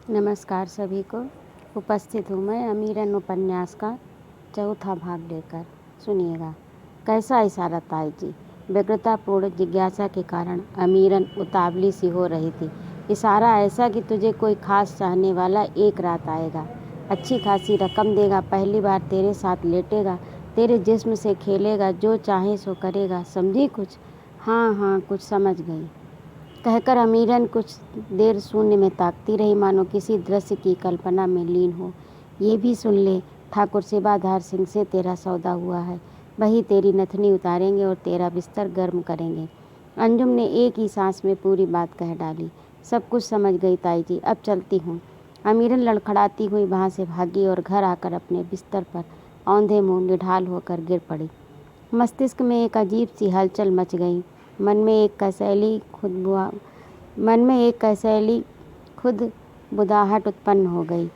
नमस्कार सभी को। उपस्थित हूँ मैं अमीरन उपन्यास का चौथा भाग लेकर। सुनिएगा। कैसा इशारा ताई जी? व्यग्रतापूर्ण जिज्ञासा के कारण अमीरन उतावली सी हो रही थी। इशारा ऐसा कि तुझे कोई खास चाहने वाला एक रात आएगा, अच्छी खासी रकम देगा, पहली बार तेरे साथ लेटेगा, तेरे जिस्म से खेलेगा, जो चाहे सो करेगा। समझी कुछ? हाँ हाँ, कुछ समझ गई, कहकर अमीरन कुछ देर शून्य में ताकती रही, मानो किसी दृश्य की कल्पना में लीन हो। ये भी सुन ले, ठाकुर सेवाधार सिंह से तेरा सौदा हुआ है। वही तेरी नथनी उतारेंगे और तेरा बिस्तर गर्म करेंगे। अंजुम ने एक ही सांस में पूरी बात कह डाली। सब कुछ समझ गई ताई जी, अब चलती हूँ। अमीरन लड़खड़ाती हुई वहाँ से भागी और घर आकर अपने बिस्तर पर औंधे मुँह निढाल होकर गिर पड़ी। मस्तिष्क में एक अजीब सी हलचल मच गई। मन में एक कसैली खुद बुदाहट उत्पन्न हो गई।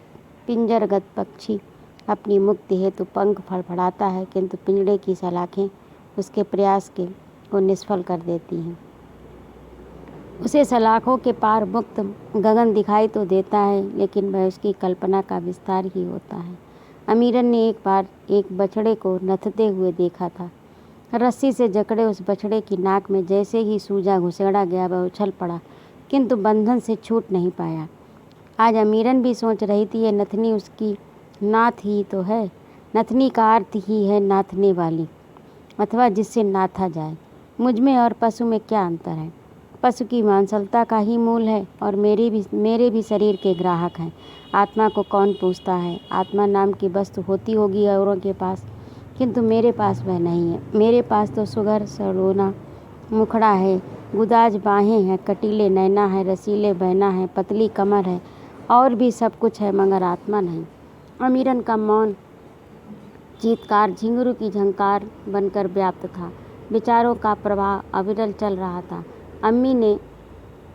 पिंजरगत पक्षी अपनी मुक्ति हेतु पंख फड़फड़ाता है, किंतु पिंजड़े की सलाखें उसके प्रयास को निष्फल कर देती हैं। उसे सलाखों के पार मुक्त गगन दिखाई तो देता है, लेकिन वह उसकी कल्पना का विस्तार ही होता है। अमीरन ने एक बार एक बछड़े को नथते हुए देखा था। रस्सी से जकड़े उस बछड़े की नाक में जैसे ही सूजा घुसेड़ा गया, वह उछल पड़ा, किंतु बंधन से छूट नहीं पाया। आज अमीरन भी सोच रही थी, ये नथनी उसकी नाथ ही तो है। नथनी का अर्थ ही है नाथने वाली, अथवा जिससे नाथा जाए। मुझ में और पशु में क्या अंतर है? पशु की मांसलता का ही मूल है, और मेरे भी शरीर के ग्राहक हैं। आत्मा को कौन पूछता है? आत्मा नाम की वस्तु होती होगी औरों के पास, किंतु मेरे पास वह नहीं है। मेरे पास तो सुगर सरोना मुखड़ा है, गुदाज बाहें हैं, कटीले नैना है, रसीले बहना है, पतली कमर है, और भी सब कुछ है, मगर आत्मा नहीं। अमीरन का मौन चीत्कार झिंगुरू की झंकार बनकर व्याप्त था। विचारों का प्रवाह अविरल चल रहा था। अम्मी ने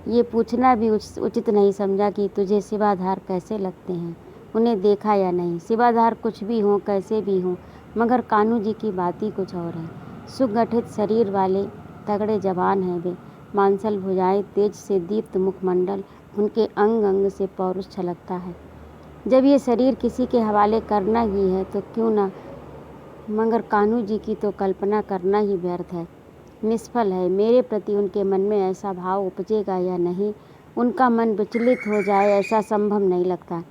ये पूछना भी उचित नहीं समझा कि तुझे शिवाधार कैसे लगते हैं, उन्हें देखा या नहीं। शिवाधार कुछ भी हों, कैसे भी हों, मगर कान्हू जी की बात ही कुछ और है। सुगठित शरीर वाले तगड़े जवान हैं वे, मांसल भुजाएं, तेज से दीप्त मुखमंडल, उनके अंग अंग से पौरुष छलकता है। जब ये शरीर किसी के हवाले करना ही है तो क्यों ना, मगर कान्हू जी की तो कल्पना करना ही व्यर्थ है, निष्फल है। मेरे प्रति उनके मन में ऐसा भाव उपजेगा या नहीं, उनका मन विचलित हो जाए, ऐसा संभव नहीं लगता।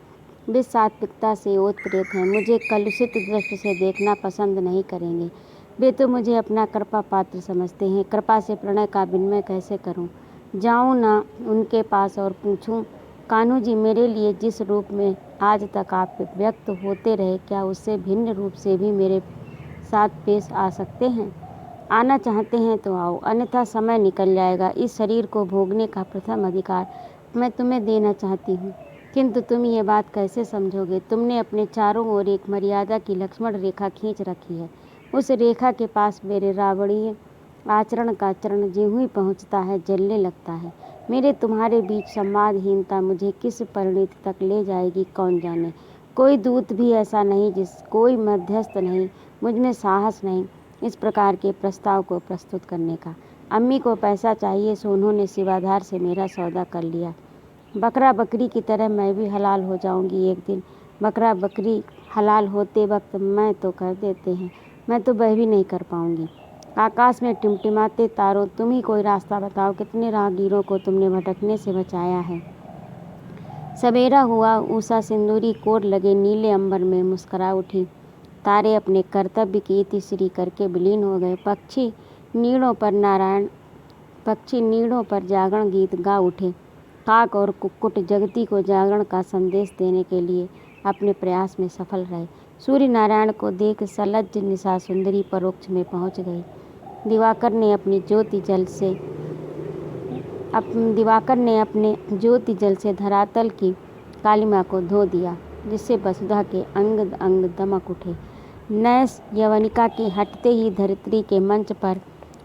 वे सात्विकता से ओतप्रोत हैं, मुझे कलुषित दृष्टि से देखना पसंद नहीं करेंगे। वे तो मुझे अपना कृपा पात्र समझते हैं। कृपा से प्रणय का विनिमय कैसे करूं? जाऊं ना उनके पास और पूछूं, कान्हू जी, मेरे लिए जिस रूप में आज तक आप व्यक्त होते रहे, क्या उससे भिन्न रूप से भी मेरे साथ पेश आ सकते हैं? आना चाहते हैं तो आओ, अन्यथा समय निकल जाएगा। इस शरीर को भोगने का प्रथम अधिकार मैं तुम्हें देना चाहती हूँ, किंतु तुम ये बात कैसे समझोगे? तुमने अपने चारों ओर एक मर्यादा की लक्ष्मण रेखा खींच रखी है। उस रेखा के पास मेरे रावणीय आचरण का चरण ज्यों ही पहुँचता है, जलने लगता है। मेरे तुम्हारे बीच संवादहीनता मुझे किस परिणति तक ले जाएगी, कौन जाने। कोई दूत भी ऐसा नहीं, कोई मध्यस्थ नहीं, मुझ में साहस नहीं इस प्रकार के प्रस्ताव को प्रस्तुत करने का। अम्मी को पैसा चाहिए, सो उन्होंने शिवाधार से मेरा सौदा कर लिया। बकरा बकरी की तरह मैं भी हलाल हो जाऊंगी एक दिन। बकरा बकरी हलाल होते वक्त मैं तो कर देते हैं, मैं तो वह भी नहीं कर पाऊंगी। आकाश में टिमटिमाते तारों, तुम ही कोई रास्ता बताओ, कितने राहगीरों को तुमने भटकने से बचाया है। सवेरा हुआ, ऊषा सिंदूरी कोर लगे नीले अंबर में मुस्कुरा उठी। तारे अपने कर्तव्य की इतिश्री करके विलीन हो गए। पक्षी नीड़ों पर जागरण गीत गा उठे। काक और कुक्कुट जगती को जागरण का संदेश देने के लिए अपने प्रयास में सफल रहे। सूर्य नारायण को देख सलज्ज निशा सुंदरी परोक्ष में पहुंच गई। दिवाकर ने अपने ज्योति जल से धरातल की कालिमा को धो दिया, जिससे वसुधा के अंग अंग दमक उठे। नैस यवनिका के हटते ही धरित्री के मंच पर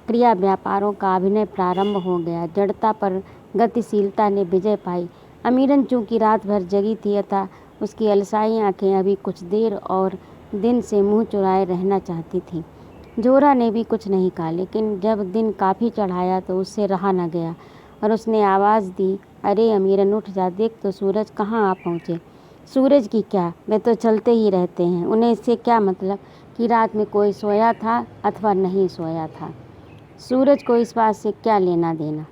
क्रिया व्यापारों का अभिनय प्रारंभ हो गया। जड़ता पर गतिशीलता ने विजय पाई। अमीरन चूंकि रात भर जगी थी, अतः उसकी अलसाई आंखें अभी कुछ देर और दिन से मुंह चुराए रहना चाहती थीं। जोरा ने भी कुछ नहीं कहा, लेकिन जब दिन काफ़ी चढ़ाया तो उससे रहा न गया और उसने आवाज़ दी, अरे अमीरन उठ जा, देख तो सूरज कहाँ आ पहुँचे। सूरज की क्या, वे तो चलते ही रहते हैं, उन्हें इससे क्या मतलब कि रात में कोई सोया था अथवा नहीं सोया था। सूरज को इस बात से क्या लेना देना।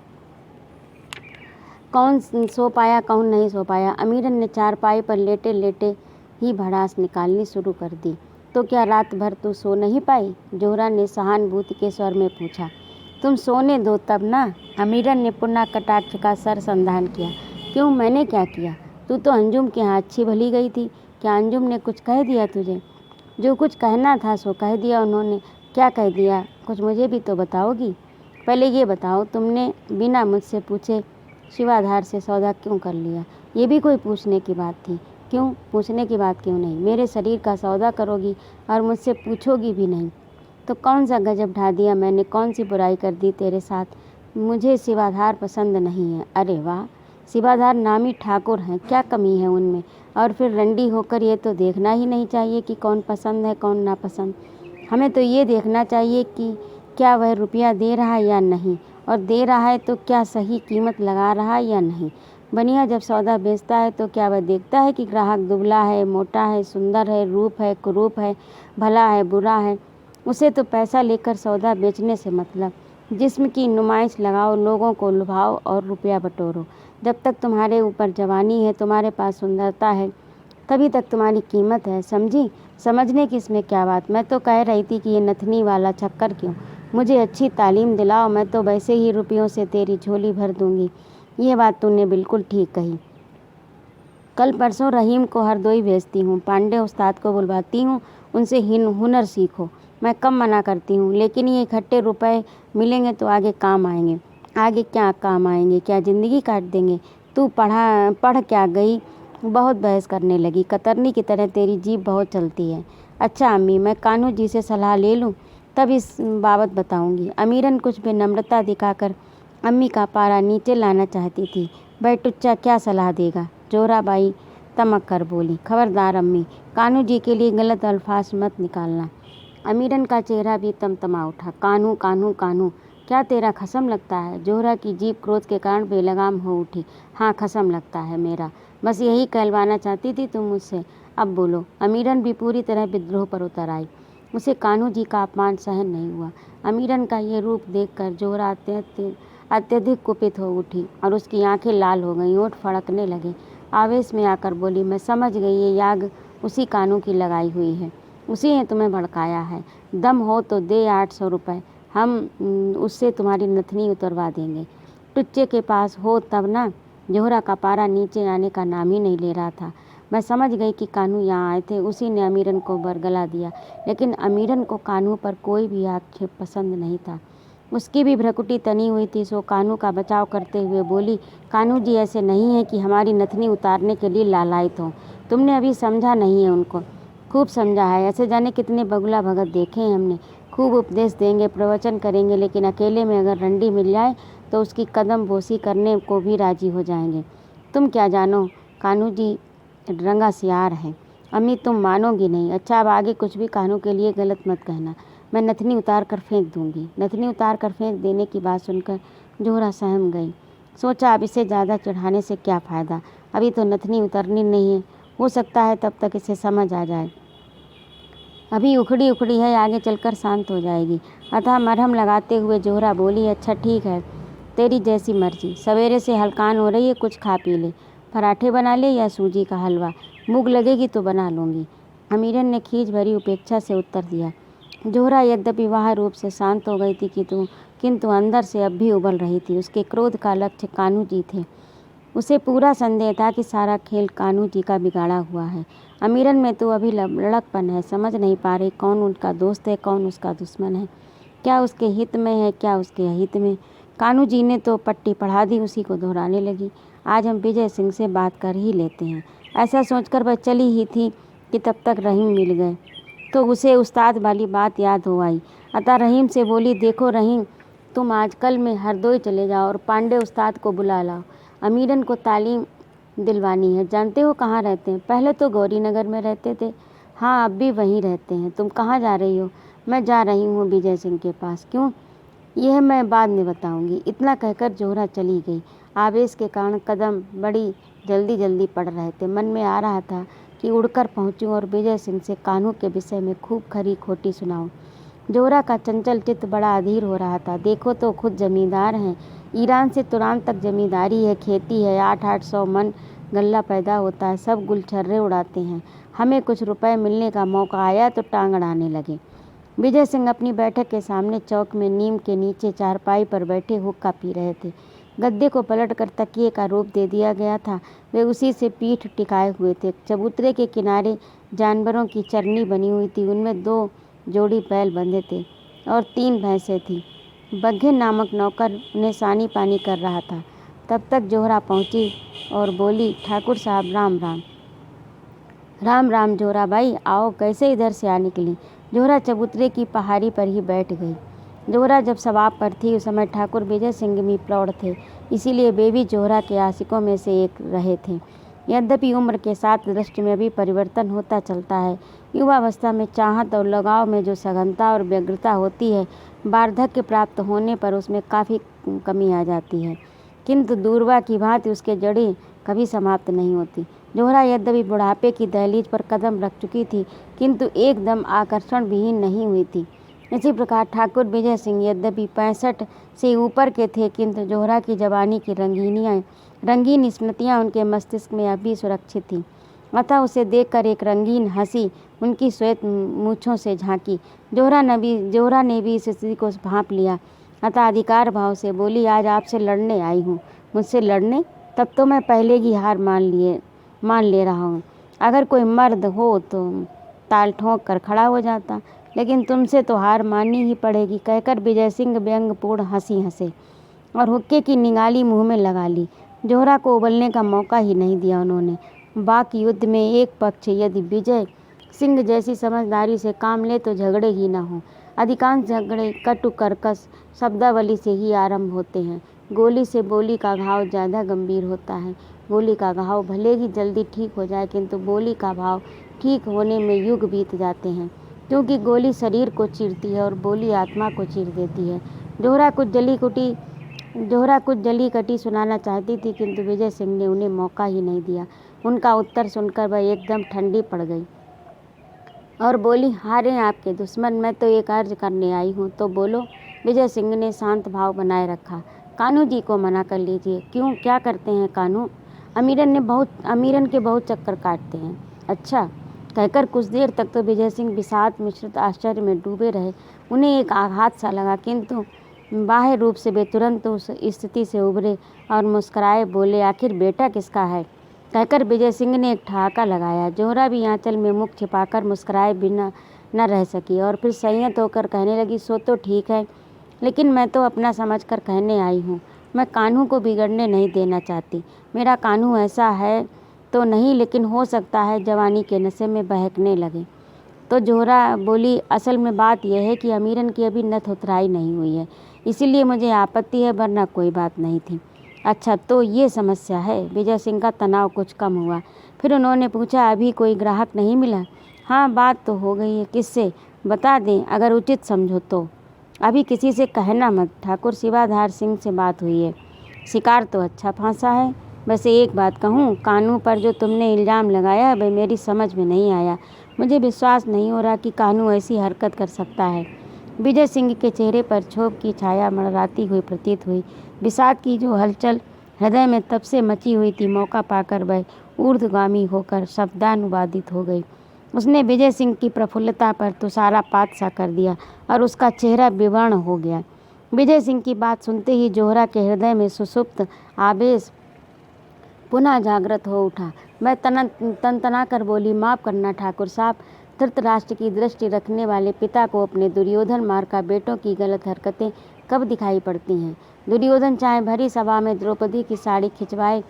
कौन सो पाया कौन नहीं सो पाया। अमीरन ने चारपाई पर लेटे लेटे ही भड़ास निकालनी शुरू कर दी। तो क्या रात भर तू सो नहीं पाई, जोहरा ने सहानुभूति के स्वर में पूछा। तुम सोने दो तब ना। अमीरन ने पुनः कटाक्ष का सर संधान किया। क्यों, मैंने क्या किया। तू तो अंजुम के यहाँ अच्छी भली गई थी। क्या अंजुम ने कुछ कह दिया तुझे। जो कुछ कहना था सो कह दिया उन्होंने। क्या कह दिया, कुछ मुझे भी तो बताओगी। पहले ये बताओ, तुमने बिना मुझसे पूछे शिवाधार से सौदा क्यों कर लिया। ये भी कोई पूछने की बात थी। क्यों, पूछने की बात क्यों नहीं। मेरे शरीर का सौदा करोगी और मुझसे पूछोगी भी नहीं। तो कौन सा गजब ढा दिया मैंने, कौन सी बुराई कर दी तेरे साथ। मुझे शिवाधार पसंद नहीं है। अरे वाह, शिवाधार नामी ठाकुर हैं, क्या कमी है उनमें। और फिर रंडी होकर ये तो देखना ही नहीं चाहिए कि कौन पसंद है कौन नापसंद। हमें तो ये देखना चाहिए कि क्या वह रुपया दे रहा है या नहीं, और दे रहा है तो क्या सही कीमत लगा रहा है या नहीं। बनिया जब सौदा बेचता है तो क्या वह देखता है कि ग्राहक दुबला है, मोटा है, सुंदर है, रूप है, कुरूप है, भला है, बुरा है। उसे तो पैसा लेकर सौदा बेचने से मतलब। जिस्म की नुमाइश लगाओ, लोगों को लुभाओ और रुपया बटोरो। जब तक तुम्हारे ऊपर जवानी है, तुम्हारे पास सुंदरता है, तभी तक तुम्हारी कीमत है, समझी। समझने की इसमें क्या बात। मैं तो कह रही थी कि ये नथनी वाला चक्कर क्यों। मुझे अच्छी तालीम दिलाओ, मैं तो वैसे ही रुपयों से तेरी झोली भर दूंगी। ये बात तूने बिल्कुल ठीक कही। कल परसों रहीम को हरदोई भेजती हूँ, पांडे उस्ताद को बुलवाती हूँ, उनसे हुनर सीखो। मैं कम मना करती हूँ, लेकिन ये इकट्ठे रुपए मिलेंगे तो आगे काम आएंगे। आगे क्या काम आएंगे, क्या ज़िंदगी काट देंगे। तू पढ़ क्या गई, बहुत बहस करने लगी। कतरनी की तरह तेरी जीभ बहुत चलती है। अच्छा अम्मी, मैं कान्हू जी से सलाह ले लूँ, तब इस बाबत बताऊँगी। अमीरन कुछ विनम्रता दिखाकर अम्मी का पारा नीचे लाना चाहती थी। भाई टुच्चा क्या सलाह देगा। जोराबाई तमक कर बोली। खबरदार अम्मी, कान्हू जी के लिए गलत अल्फाज मत निकालना। अमीरन का चेहरा भी तमतमा उठा। कान्हू कान्हू कान्हू, क्या तेरा खसम लगता है। जोहरा की जीभ क्रोध के कारण बेलगाम हो उठी। हाँ, खसम लगता है मेरा, बस यही कहलवाना चाहती थी तुम मुझसे। अब बोलो। अमीरन भी पूरी तरह विद्रोह पर उतर आई। उसे कान्हू जी का अपमान सहन नहीं हुआ। अमीरन का ये रूप देखकर जोहरा अत्यधिक कुपित हो उठी और उसकी आंखें लाल हो गईं, ओठ फड़कने लगे। आवेश में आकर बोली, मैं समझ गई, ये याग उसी कान्हू की लगाई हुई है, उसी ने तुम्हें भड़काया है। दम हो तो दे 800 रुपये, हम उससे तुम्हारी नथनी उतरवा देंगे। टुच्चे के पास हो तब ना। जोहरा का पारा नीचे आने का नाम ही नहीं ले रहा था। मैं समझ गई कि कान्हू यहाँ आए थे, उसी ने अमीरन को बरगला दिया। लेकिन अमीरन को कान्हू पर कोई भी आक्षेप पसंद नहीं था। उसकी भी भ्रकुटी तनी हुई थी। सो कान्हू का बचाव करते हुए बोली, कान्हू जी ऐसे नहीं है कि हमारी नथनी उतारने के लिए लालायित हों। तुमने अभी समझा नहीं है उनको। खूब समझा है, ऐसे जाने कितने बगुला भगत देखे हैं हमने। खूब उपदेश देंगे, प्रवचन करेंगे, लेकिन अकेले में अगर रंडी मिल जाए तो उसकी कदम बोसी करने को भी राजी हो जाएंगे। तुम क्या जानो, कान्हू जी रंगा सियार है। अम्मी तुम मानोगी नहीं। अच्छा, अब आगे कुछ भी कान्हू के लिए गलत मत कहना। मैं नथनी उतार कर फेंक दूंगी। नथनी उतार कर फेंक देने की बात सुनकर जोहरा सहम गई। सोचा, अब इसे ज़्यादा चढ़ाने से क्या फ़ायदा, अभी तो नथनी उतरनी नहीं है, हो सकता है तब तक इसे समझ आ जाए। अभी उखड़ी उखड़ी है, आगे चलकर शांत हो जाएगी। अतः मरहम लगाते हुए जोहरा बोली, अच्छा ठीक है, तेरी जैसी मर्जी। सवेरे से हलकान हो रही है, कुछ खा पी ले। पराठे बना ले या सूजी का हलवा, भूख लगेगी तो बना लूँगी। अमीरन ने खींच भरी उपेक्षा से उत्तर दिया। जोहरा यद्यपि बाहर रूप से शांत हो गई थी किंतु अंदर से अब भी उबल रही थी। उसके क्रोध का लक्ष्य कान्हू जी थे। उसे पूरा संदेह था कि सारा खेल कान्हू जी का बिगाड़ा हुआ है। अमीरन में तो अभी लड़कपन है, समझ नहीं पा रही कौन उनका दोस्त है कौन उसका दुश्मन है, क्या उसके हित में है क्या उसके अहित में। कान्हू जी ने तो पट्टी पढ़ा दी, उसी को दोहराने लगी। आज हम विजय सिंह से बात कर ही लेते हैं। ऐसा सोचकर वह चली ही थी कि तब तक रहीम मिल गए, तो उसे उस्ताद वाली बात याद हो आई। अतः रहीम से बोली, देखो रहीम, तुम आजकल में हरदोई चले जाओ और पांडे उस्ताद को बुला लाओ। अमीरन को तालीम दिलवानी है। जानते हो कहाँ रहते हैं? पहले तो गौरी नगर में रहते थे। हाँ, अब भी वहीं रहते हैं। तुम कहाँ जा रही हो? मैं जा रही हूँ विजय सिंह के पास। क्यों? यह मैं बाद में बताऊंगी। इतना कहकर जोहरा चली गई। आवेश के कारण कदम बड़ी जल्दी जल्दी पड़ रहे थे। मन में आ रहा था कि उड़कर पहुंचूं और विजय सिंह से कान्हू के विषय में खूब खरी खोटी सुनाऊं। जोहरा का चंचल चित्त बड़ा अधीर हो रहा था। देखो तो खुद जमींदार हैं, ईरान से तुरान तक जमींदारी है, खेती है, 800 मन गल्ला पैदा होता है, सब गुलछर्रे उड़ाते हैं। हमें कुछ रुपए मिलने का मौका आया तो टांग अड़ाने लगे। विजय सिंह अपनी बैठक के सामने चौक में नीम के नीचे चारपाई पर बैठे हुक्का पी रहे थे। गद्दे को पलटकर तकिए का रूप दे दिया गया था। वे उसी से पीठ टिकाए हुए थे। चबूतरे के किनारे जानवरों की चरनी बनी हुई थी। उनमें 2 जोड़ी बैल बंधे थे और 3 भैंसें थीं। बघेल नामक नौकर उन्हें सानी पानी कर रहा था। तब तक जोहरा पहुंची और बोली, ठाकुर साहब राम राम। राम राम जोहरा भाई, आओ, कैसे इधर से आ निकली। जोहरा चबूतरे की पहाड़ी पर ही बैठ गई। जोहरा जब सवाब पर थी उस समय ठाकुर विजय सिंह भी प्रौढ़ थे, इसीलिए वे भी जोहरा के आशिकों में से एक रहे थे। यद्यपि उम्र के साथ दृष्टि में भी परिवर्तन होता चलता है। युवावस्था में चाहत और लगाव में जो सघनता और व्यग्रता होती है, वार्धक्य प्राप्त होने पर उसमें काफ़ी कमी आ जाती है, किंतु दूरवा की भांति उसके जड़ें कभी समाप्त नहीं होती। जोहरा यद्यपि बुढ़ापे की दहलीज पर कदम रख चुकी थी, किंतु एकदम आकर्षण विहीन नहीं हुई थी। इसी प्रकार ठाकुर विजय सिंह यद्यपि 65 से ऊपर के थे, किंतु जोहरा की जवानी की रंगीन स्मृतियाँ उनके मस्तिष्क में अभी सुरक्षित थीं। अतः उसे देखकर एक रंगीन हंसी उनकी श्वेत मूँछों से झांकी। जोहरा ने भी इस स्थिति को भांप लिया, अतः अधिकार भाव से बोली, आज आपसे लड़ने आई हूँ। मुझसे लड़ने? तब तो मैं पहले ही हार मान ले रहा हूँ। अगर कोई मर्द हो तो ताल ठोंक कर खड़ा हो जाता, लेकिन तुमसे तो हार माननी ही पड़ेगी, कहकर विजय सिंह व्यंग्यपूर्ण हंसी हंसे और हुक्के की निगाली मुंह में लगा ली। जोहरा को उबलने का मौका ही नहीं दिया उन्होंने। वाक युद्ध में एक पक्ष यदि विजय सिंह जैसी समझदारी से काम ले तो झगड़े ही न हों। अधिकांश झगड़े कटु कर्कश शब्दावली से ही आरंभ होते हैं। गोली से बोली का घाव ज़्यादा गंभीर होता है। गोली का घाव भले ही जल्दी ठीक हो जाए, किंतु बोली का भाव ठीक होने में युग बीत जाते हैं, क्योंकि गोली शरीर को चीरती है और बोली आत्मा को चीर देती है। जोहरा कुछ जली कटी सुनाना चाहती थी, किंतु विजय सिंह ने उन्हें मौका ही नहीं दिया। उनका उत्तर सुनकर वह एकदम ठंडी पड़ गई और बोली, हारे आपके दुश्मन, मैं तो एक अर्ज करने आई हूँ, तो बोलो। विजय सिंह ने शांत भाव बनाए रखा। कान्हू जी को मना कर लीजिए। क्यों, क्या करते हैं कान्हू? अमीरन के बहुत चक्कर काटते हैं। अच्छा, कहकर कुछ देर तक तो विजय सिंह विषाद मिश्रित आश्चर्य में डूबे रहे। उन्हें एक आघात सा लगा, किंतु बाह्य रूप से वे तुरंत उस स्थिति से उभरे और मुस्कुराए बोले, आखिर बेटा किसका है? कहकर विजय सिंह ने एक ठहाका लगाया। जोहरा भी आंचल में मुख छिपाकर मुस्कुराए बिना न रह सकी और फिर संयत होकर कहने लगी, सो तो ठीक है, लेकिन मैं तो अपना समझकर कहने आई हूँ। मैं कान्हू को बिगड़ने नहीं देना चाहती। मेरा कान्हू ऐसा है तो नहीं, लेकिन हो सकता है जवानी के नशे में बहकने लगे। तो जोहरा बोली, असल में बात यह है कि अमीरन की अभी नथ उतराई नहीं हुई है, इसीलिए मुझे आपत्ति है, वरना कोई बात नहीं थी। अच्छा, तो ये समस्या है। विजय सिंह का तनाव कुछ कम हुआ। फिर उन्होंने पूछा, अभी कोई ग्राहक नहीं मिला? हाँ, बात तो हो गई है। किससे? बता दें, अगर उचित समझो तो। अभी किसी से कहना मत। ठाकुर शिवाधार सिंह से बात हुई है। शिकार तो अच्छा फांसा है। वैसे एक बात कहूँ, कान्हू पर जो तुमने इल्ज़ाम लगाया वह मेरी समझ में नहीं आया। मुझे विश्वास नहीं हो रहा कि कान्हू ऐसी हरकत कर सकता है। विजय सिंह के चेहरे पर क्षोभ की छाया मंडराती हुई प्रतीत हुई। विषाद की जो हलचल हृदय में तब से मची हुई थी, मौका पाकर वह ऊर्ध्वगामी होकर शब्दानुवादित हो गई। उसने विजय सिंह की प्रफुल्लता पर तुषारपात सा कर दिया और उसका चेहरा विवर्ण हो गया। विजय सिंह की बात सुनते ही जोहरा के हृदय में सुसुप्त आवेश पुनः जागृत हो उठा। मैं तनतना कर बोली, माफ़ करना ठाकुर साहब, धृतराष्ट्र की दृष्टि रखने वाले पिता को अपने दुर्योधन मार्का बेटों की गलत हरकतें कब दिखाई पड़ती हैं? दुर्योधन चाहे भरी सभा में द्रौपदी की साड़ी खिंचवाए,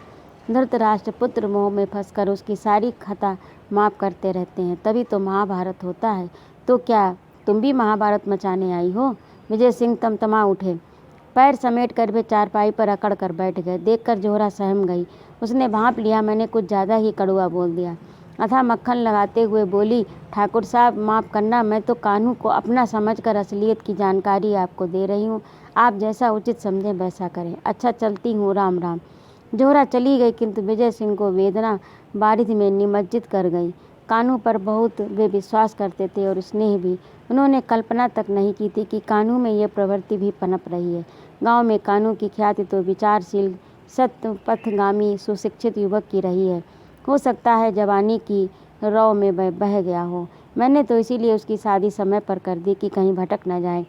धृतराष्ट्र पुत्र मोह में फंसकर उसकी सारी खता माफ़ करते रहते हैं, तभी तो महाभारत होता है। तो क्या तुम भी महाभारत मचाने आई हो? विजय सिंह तमतमा उठे। पैर समेट कर वे चारपाई पर अकड़ कर बैठ गए। देखकर जोहरा सहम गई। उसने भांप लिया, मैंने कुछ ज़्यादा ही कड़वा बोल दिया। अथा मक्खन लगाते हुए बोली, ठाकुर साहब माफ़ करना, मैं तो कान्हू को अपना समझकर असलियत की जानकारी आपको दे रही हूँ। आप जैसा उचित समझें वैसा करें। अच्छा चलती हूँ, राम राम। जोहरा चली गई, किंतु विजय सिंह को वेदना बारिश में निमज्जित कर गई। कान्हू पर बहुत वे विश्वास करते थे और स्नेह भी। उन्होंने कल्पना तक नहीं की थी कि कान्हू में यह प्रवृत्ति भी पनप रही है। गांव में कान्हू की ख्याति तो विचारशील, सत्पथगामी, सुशिक्षित युवक की रही है। हो सकता है जवानी की रौ में वह बह गया हो। मैंने तो इसीलिए उसकी शादी समय पर कर दी कि कहीं भटक न जाए।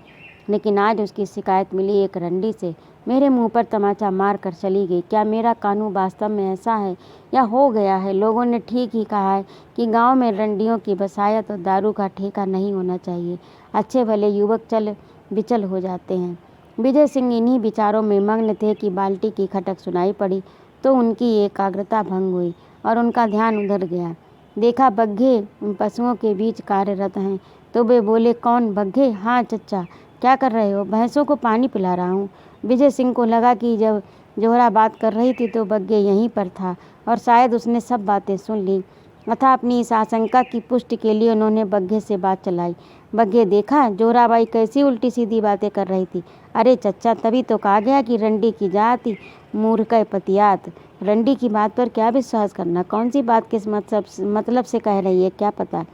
लेकिन आज उसकी शिकायत मिली एक रंडी से, मेरे मुंह पर तमाचा मार कर चली गई। क्या मेरा कान्हू वास्तव में ऐसा है या हो गया है? लोगों ने ठीक ही कहा है कि गांव में रंडियों की बसायत और दारू का ठेका नहीं होना चाहिए। अच्छे भले युवक चल विचल हो जाते हैं। विजय सिंह इन्हीं विचारों में मग्न थे कि बाल्टी की खटक सुनाई पड़ी तो उनकी एकाग्रता भंग हुई और उनका ध्यान उधर गया। देखा बग्घे पशुओं के बीच कार्यरत हैं तो वे बोले, कौन बग्घे? हाँ चचा। क्या कर रहे हो? भैंसों को पानी पिला रहा हूँ। विजय सिंह को लगा कि जब जोहरा बात कर रही थी तो बग्घे यहीं पर था और शायद उसने सब बातें सुन ली। अतः अपनी इस आशंका की पुष्टि के लिए उन्होंने बग्घे से बात चलाई। बग्घे, देखा जोहरा बाई कैसी उल्टी सीधी बातें कर रही थी। अरे चचा, तभी तो कहा गया कि रंडी की जाति मूर्ख पतियात। रंडी की बात पर क्या विश्वास करना? कौन सी बात किस मतलब से कह रही है क्या पता।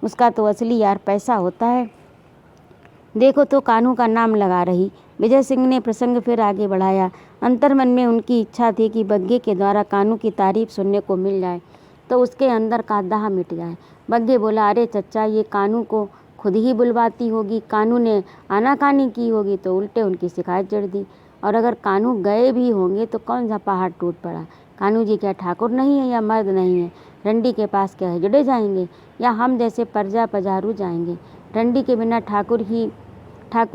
उसका तो असली यार पैसा होता है। देखो तो कान्हू का नाम लगा रही। विजय सिंह ने प्रसंग फिर आगे बढ़ाया। अंतर्मन में उनकी इच्छा थी कि बग्घे के द्वारा कान्हू की तारीफ सुनने को मिल जाए तो उसके अंदर का दाह मिट जाए। बग्घे बोला, अरे चचा, ये कान्हू को खुद ही बुलवाती होगी। कान्हू ने आनाकानी की होगी तो उल्टे उनकी शिकायत जड़ दी। और अगर कान्हू गए भी होंगे तो कौन सा पहाड़ टूट पड़ा? कान्हू जी क्या ठाकुर नहीं है या मर्द नहीं है? रंडी के पास क्या हिजड़े जाएंगे या हम जैसे प्रजा पजारू जाएंगे? रंडी के बिना ठाकुर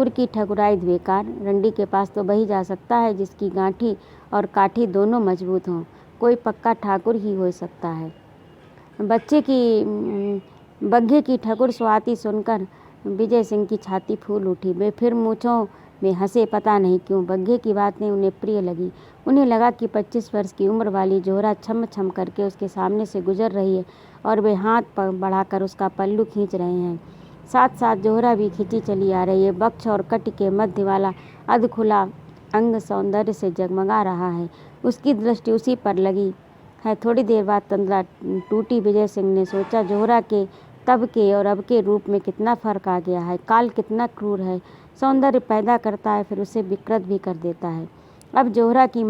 की ठकुराई बेकार। रंडी के पास तो वही जा सकता है जिसकी गांठी और काठी दोनों मजबूत हों। कोई पक्का ठाकुर ही हो सकता है। बग्घे की ठकुर स्वाति सुनकर विजय सिंह की छाती फूल उठी। वे फिर मूँछों में हंसे, पता नहीं क्यों। बग्घे की बातें उन्हें प्रिय लगी। उन्हें लगा कि 25 वर्ष की उम्र वाली जोहरा छम छम करके उसके सामने से गुजर रही है और वे हाथ बढ़ाकर उसका पल्लू खींच रहे हैं। साथ साथ जोहरा भी खिंची चली आ रही है। वक्ष और कटी के मध्य वाला अध खुला अंग सौंदर्य से जगमगा रहा है। उसकी दृष्टि उसी पर लगी है। थोड़ी देर बाद तंद्रा टूटी। विजय सिंह ने सोचा, जोहरा के तब के और अब के रूप में कितना फर्क आ गया है। काल कितना क्रूर है। सौंदर्य पैदा करता है फिर उसे विकृत भी कर देता है। अब जोहरा की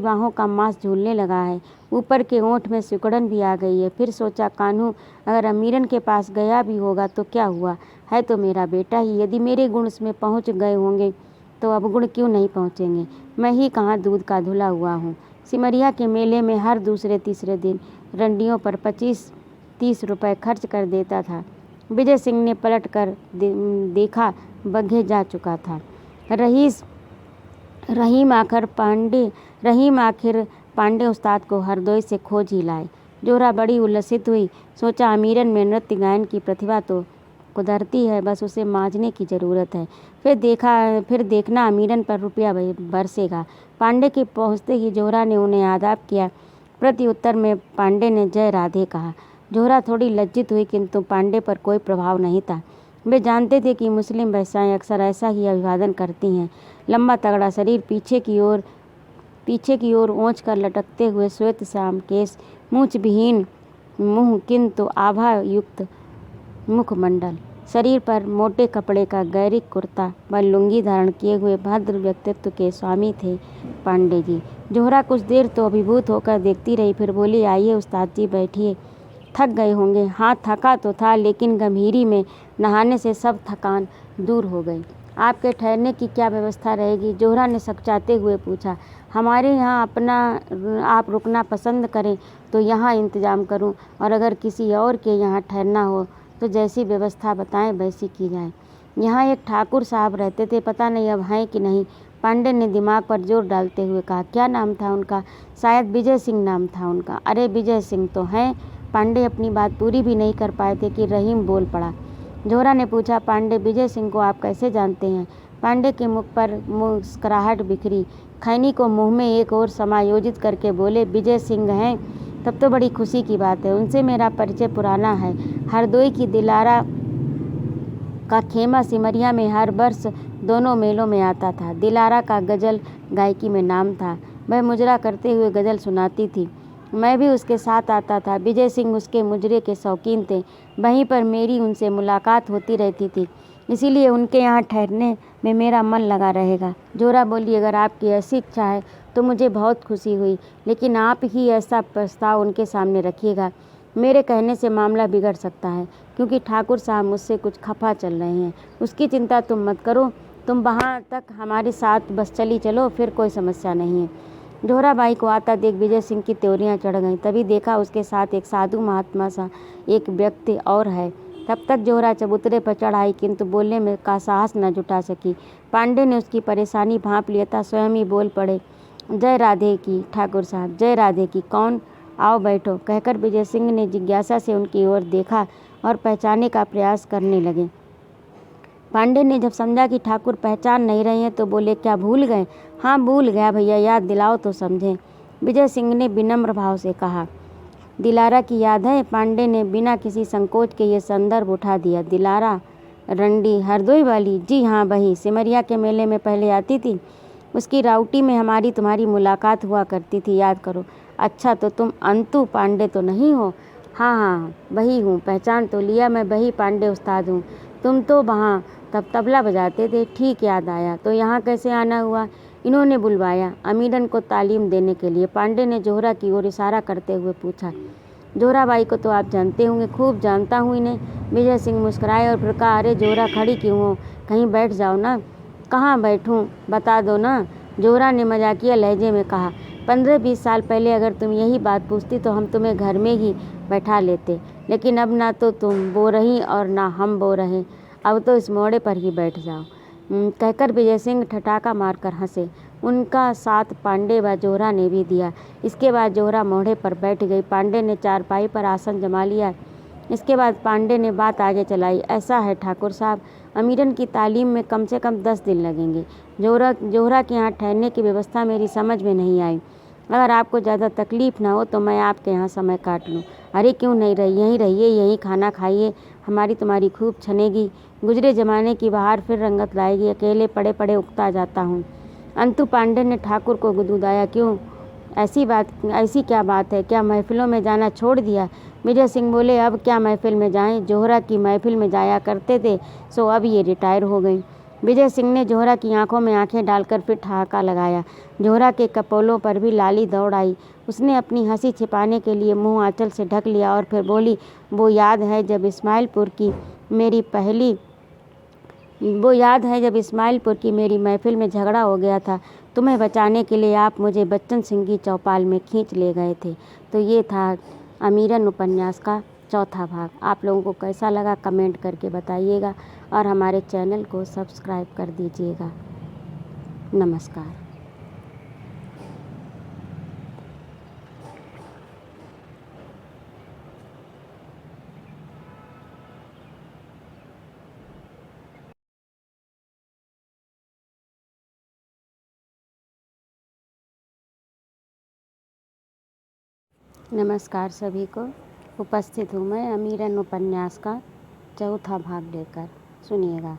बाहों का मांस झूलने लगा है। ऊपर के ओंठ में सिकुड़न भी आ गई है। फिर सोचा, कान्हू अगर अमीरन के पास गया भी होगा तो क्या हुआ, है तो मेरा बेटा ही। यदि मेरे गुण उसमें पहुंच गए होंगे तो अब गुण क्यों नहीं पहुंचेंगे? मैं ही कहाँ दूध का धुला हुआ हूँ। सिमरिया के मेले में हर दूसरे तीसरे दिन रंडियों पर 25-30 रुपये खर्च कर देता था। विजय सिंह ने पलट कर देखा, बग्घे जा चुका था। रहीम आखिर पांडे उस्ताद को हरदोई से खोज ही लाए। जोहरा बड़ी उल्लसित हुई। सोचा, अमीरन में नृत्य गायन की प्रतिभा तो कुदरती है, बस उसे मांझने की ज़रूरत है। फिर देखना अमीरन पर रुपया बरसेगा। पांडे के पहुँचते ही जोहरा ने उन्हें आदाब किया। प्रति उत्तर में पांडे ने जय राधे कहा। जोहरा थोड़ी लज्जित हुई, किंतु पांडे पर कोई प्रभाव नहीं था। वे जानते थे कि मुस्लिम बहसाएँ अक्सर ऐसा ही अभिवादन करती हैं। लंबा तगड़ा शरीर, पीछे की ओर ओंच कर लटकते हुए श्वेत श्याम केस, मूंछ विहीन मुंह किंतु आभा युक्त मुखमंडल, शरीर पर मोटे कपड़े का गैरिक कुर्ता व लुंगी धारण किए हुए भद्र व्यक्तित्व के स्वामी थे पांडे जी। जोहरा कुछ देर तो अभिभूत होकर देखती रही, फिर बोली, आइए उस्ताद जी बैठिए। थक गए होंगे। हाँ, थका तो था, लेकिन गंभीरी में नहाने से सब थकान दूर हो गई। आपके ठहरने की क्या व्यवस्था रहेगी? जोहरा ने सकचाते हुए पूछा। हमारे यहाँ आप रुकना पसंद करें तो यहाँ इंतजाम करूँ, और अगर किसी और के यहाँ ठहरना हो तो जैसी व्यवस्था बताएं वैसी की जाए। यहाँ एक ठाकुर साहब रहते थे, पता नहीं अब हैं कि नहीं। पांडे ने दिमाग पर जोर डालते हुए कहा। क्या नाम था उनका? शायद विजय सिंह नाम था उनका। अरे विजय सिंह तो हैं। पांडे अपनी बात पूरी भी नहीं कर पाए थे कि रहीम बोल पड़ा। जोहरा ने पूछा, पांडे, विजय सिंह को आप कैसे जानते हैं? पांडे के मुख पर मुस्कुराहट बिखरी। खैनी को मुंह में एक और समायोजित करके बोले, विजय सिंह हैं तब तो बड़ी खुशी की बात है। उनसे मेरा परिचय पुराना है। हरदोई की दिलारा का खेमा सिमरिया में हर वर्ष दोनों मेलों में आता था। दिलारा का गज़ल गायकी में नाम था। वह मुजरा करते हुए गज़ल सुनाती थी। मैं भी उसके साथ आता था। विजय सिंह उसके मुजरे के शौकीन थे। वहीं पर मेरी उनसे मुलाकात होती रहती थी, इसीलिए उनके यहाँ ठहरने में मेरा मन लगा रहेगा। जोरा बोली, अगर आपकी ऐसी इच्छा है तो मुझे बहुत खुशी हुई, लेकिन आप ही ऐसा प्रस्ताव उनके सामने रखिएगा। मेरे कहने से मामला बिगड़ सकता है, क्योंकि ठाकुर साहब मुझसे कुछ खफा चल रहे हैं। उसकी चिंता तुम मत करो, तुम वहाँ तक हमारे साथ बस चली चलो, फिर कोई समस्या नहीं है। जोहराबाई को आता देख विजय सिंह की त्योरियां चढ़ गईं। तभी देखा उसके साथ एक साधु महात्मा सा एक व्यक्ति और है। तब तक जोहरा चबूतरे पर चढ़ आई, किंतु बोलने में का साहस न जुटा सकी। पांडे ने उसकी परेशानी भांप लिया था, स्वयं ही बोल पड़े, जय राधे की ठाकुर साहब, जय राधे की। कौन? आओ बैठो, कहकर विजय सिंह ने जिज्ञासा से उनकी ओर देखा और पहचानने का प्रयास करने लगे। पांडे ने जब समझा कि ठाकुर पहचान नहीं रहे हैं तो बोले, क्या भूल गए? हाँ भूल गया भैया, याद दिलाओ तो समझें। विजय सिंह ने विनम्र भाव से कहा, दिलारा की याद है? पांडे ने बिना किसी संकोच के ये संदर्भ उठा दिया। दिलारा रंडी हरदोई वाली? जी हाँ वही, सिमरिया के मेले में पहले आती थी। उसकी राउटी में हमारी तुम्हारी मुलाकात हुआ करती थी, याद करो। अच्छा, तो तुम अंतु पांडे तो नहीं हो? हाँ हाँ वही हूँ, पहचान तो लिया, मैं वही पांडे उस्ताद हूँ। तुम तो वहाँ तब तबला बजाते थे, ठीक याद आया। तो यहाँ कैसे आना हुआ? इन्होंने बुलवाया अमीरन को तालीम देने के लिए। पांडे ने जोहरा की ओर इशारा करते हुए पूछा। जोहराबाई को तो आप जानते होंगे? खूब जानता हूँ इन्हें। विजय सिंह मुस्कुराए और फिर कहा, अरे जोहरा खड़ी क्यों हो, कहीं बैठ जाओ ना। कहाँ बैठूँ, बता दो ना, जोहरा ने मजाकिया लहजे में कहा। 15-20 साल पहले अगर तुम यही बात पूछती तो हम तुम्हें घर में ही बैठा लेते, लेकिन अब ना तो तुम बो रही और ना हम बो रहे। अब तो इस मोड़े पर ही बैठ जाओ, कहकर विजय सिंह ठठाका मारकर हंसे। उनका साथ पांडे व जोहरा ने भी दिया। इसके बाद जोहरा मोड़े पर बैठ गई। पांडे ने चारपाई पर आसन जमा लिया। इसके बाद पांडे ने बात आगे चलाई। ऐसा है ठाकुर साहब, अमीरन की तालीम में कम से कम 10 दिन लगेंगे। जोहरा के यहाँ ठहरने की व्यवस्था मेरी समझ में नहीं आई। अगर आपको ज़्यादा तकलीफ़ ना हो तो मैं आपके यहाँ समय काट लूँ। अरे क्यों नहीं रही, यहीं रहिए, यहीं खाना खाइए, हमारी तुम्हारी खूब छनेगी। गुजरे ज़माने की बहार फिर रंगत लाएगी। अकेले पड़े पड़े उकता जाता हूँ। अंतु पांडे ने ठाकुर को गुदगुदाया। क्यों, ऐसी क्या बात है? क्या महफिलों में जाना छोड़ दिया? विजय सिंह बोले, अब क्या महफिल में जाएं? जोहरा की महफिल में जाया करते थे, सो अब ये रिटायर हो गई। विजय सिंह ने जोहरा की आंखों में आंखें डालकर फिर ठहाका लगाया। जोहरा के कपोलों पर भी लाली दौड़ आई। उसने अपनी हंसी छिपाने के लिए मुंह आंचल से ढक लिया और फिर बोली, वो याद है जब इस्माइलपुर की मेरी महफिल में झगड़ा हो गया था, तुम्हें बचाने के लिए आप मुझे बच्चन सिंह की चौपाल में खींच ले गए थे। तो ये था अमीरन उपन्यास का चौथा भाग। आप लोगों को कैसा लगा कमेंट करके बताइएगा और हमारे चैनल को सब्सक्राइब कर दीजिएगा। नमस्कार। नमस्कार सभी को। उपस्थित हूँ मैं अमीरन उपन्यास का चौथा भाग लेकर। सुनिएगा।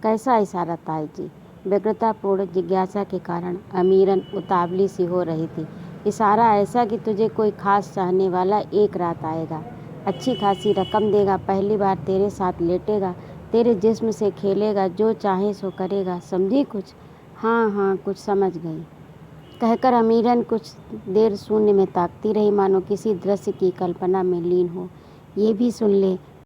कैसा इशारा ताई जी? व्यग्रतापूर्ण जिज्ञासा के कारण अमीरन उतावली सी हो रही थी। इशारा ऐसा कि तुझे कोई खास चाहने वाला एक रात आएगा, अच्छी खासी रकम देगा, पहली बार तेरे साथ लेटेगा, तेरे जिस्म से खेलेगा, जो चाहे सो करेगा, समझी कुछ? हाँ हाँ कुछ समझ गई, कहकर अमीरन कुछ देर शून्य में ताकती रही, मानो किसी दृश्य की कल्पना में लीन हो। ये भी सुन ले